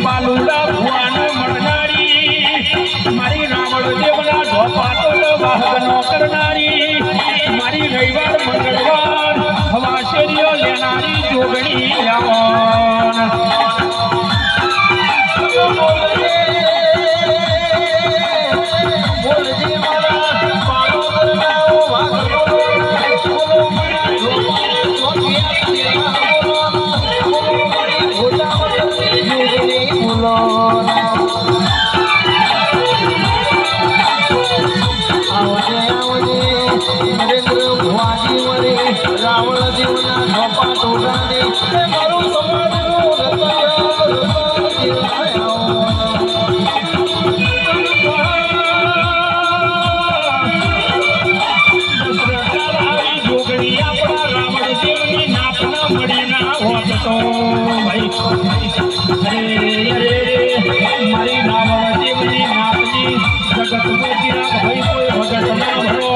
બાલુડા ભુવાને મળનારી મારી રાવણ દેવના ધોપાતો વાહનો કરનારી મારી રવિવાર મંગળવાર હવા શેરીઓ લેનારી જોગણી રાવણ રાવણ જીવના ધોપા તોડાને મારું સમાજનું જોગણી આપણા રાવણ દેવની નાપના મળી ના હોત તો ભાઈ મારી રાવણ દેવની નાપની જગતમાં ચિરાગ ભાઈ કોઈ ભગત ના ભરો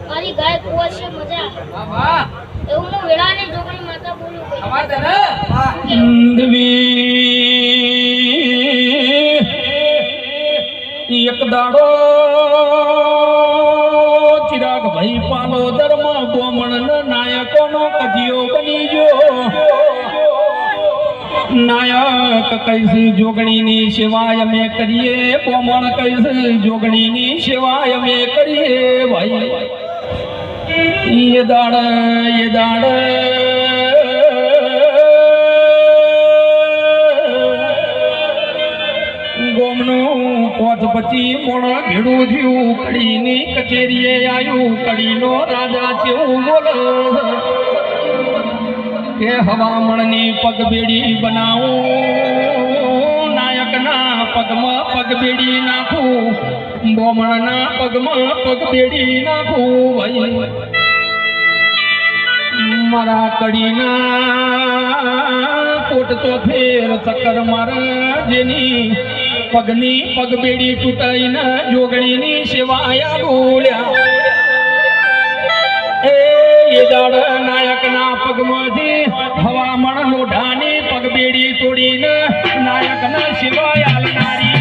મારી ગાય કુવા છે મજા એવું હું વેળાની જોગણી માતા બોલું એક દાડો ચિરાગ ભાઈ પાલો ધર્મ ગોમણ નાયકોનો કથિયો બની ગયો નાયક કૈસી જોગણીની સેવાય અમે કરીએ ગોમણ કૈસી જોગણીની સેવાય અમે કરીએ ભાઈ ये दाड़ गोमनो पोत पची मोड़ा भेड़ू थी कड़ी नी कचेरी आयु कड़ी नो राजा चेऊ बोलो के हवामणनी पग बेड़ी बनाऊ नायक ना पग में पग बेड़ी नाखू गोमण ना पग में पग बेड़ी नाखू भाई मारा कड़ीना कोट तो फेर चक्कर मारा जेनी पगनी पग बेड़ी टूटाई ना जोगणी नी सेवाया बोल्या ये दाड़ नायक ना पग में हवामण लोढ़ानी पग बेड़ी तोड़ी ना नायक ना सेवाया नारी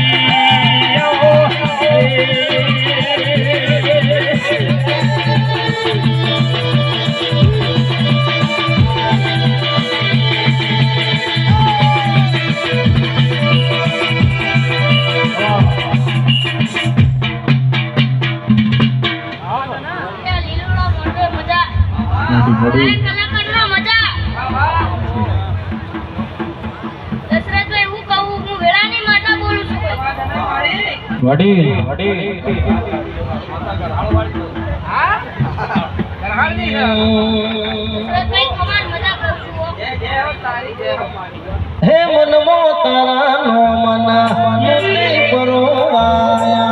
हे मनमो तारा नो मना मुझे परोवाया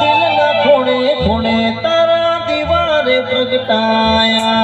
दिल ना खोने खोने तारा दीवारे प्रगटाया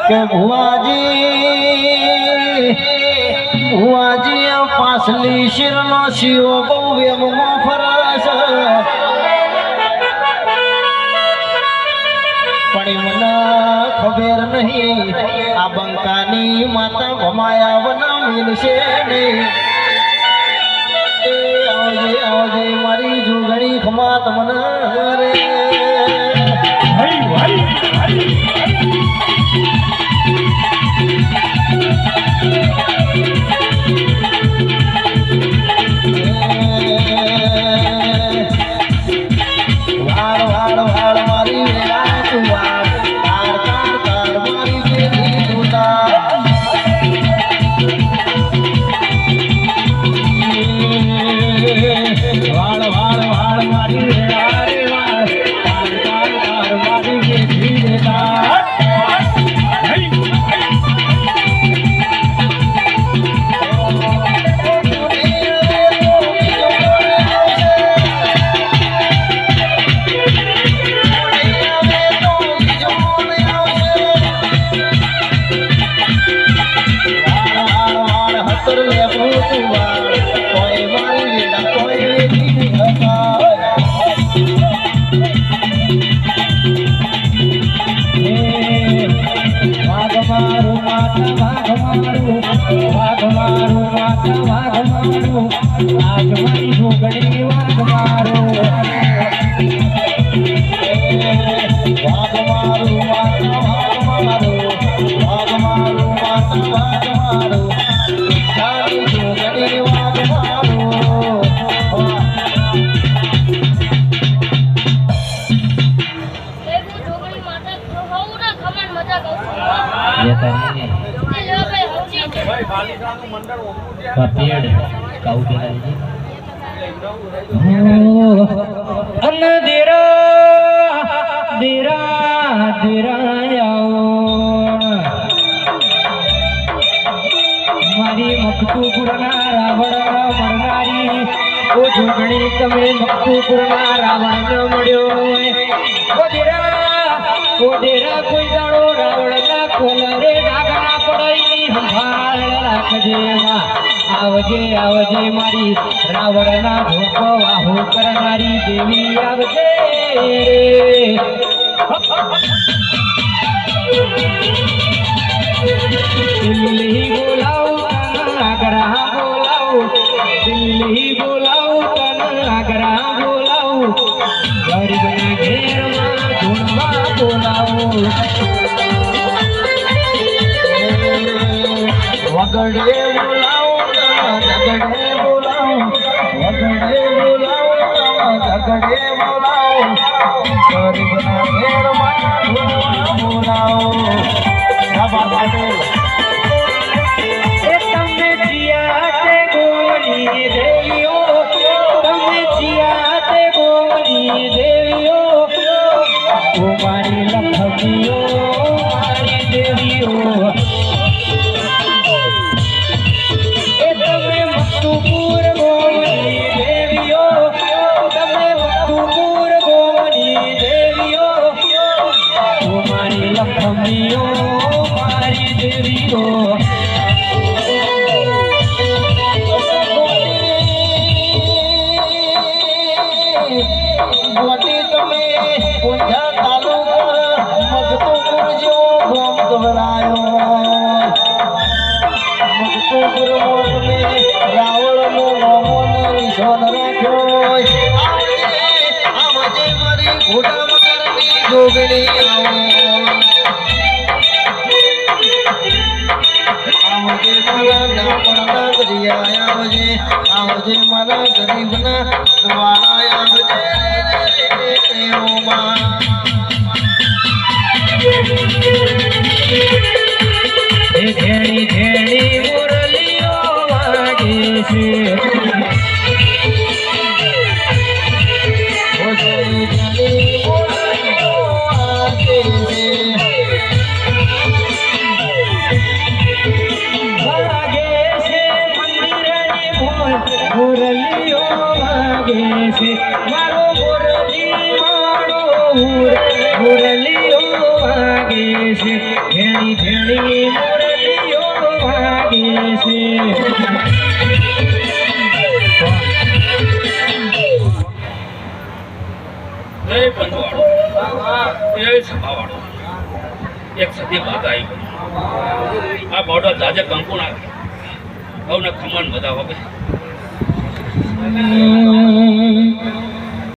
કે ભુવાજી પાસલી શિરનો શિવો બહુ વેમમાં ફરસ પણ મને ખબર નહીં આ બંકાની માતા ભમાયા વના મિલશે નહીં આવજે મારી જોગણી ખમા તમને રે મારી મખતુપુરના રાવણ મળનારી ઓ જોગણી તમે મખતુપુરના રાવણ મળ્યો ઓ દેરા કોઈ દાડો રાવણના કોલરે ડાગના પડાઈની સંભાળ રાખજે આવજે મારી રાવણના ધોકો વાહો કરનારી દેવી આવજે દિલ્હી બોલાવું આગ્રા બોલાવું દિલ્હી બોલાવું તને આગ્રા બોલાવું ગરીબના ઘેરમાં ધૂણવા બોલાવું વગડે બોલાવું ઝગડે બોલાવું વગડે બોલાવું ઝગડે બોલાવું ગરીબના ઘેરમાં ધૂણવા બોલાવું આવજે મારા ગરીબના વાળા આવજે ઘેણી ઘેણી મુરલીઓ વાગે છે મુરલી વાગે છે ભેણી ભેણી મુરલીઓ વાગે છે જય પંચવાળો જય સભાવાળો એક સદી બાદ આવી આ મોઢો જાજે કંકુ નાખે હવે ખમણ બધા હવે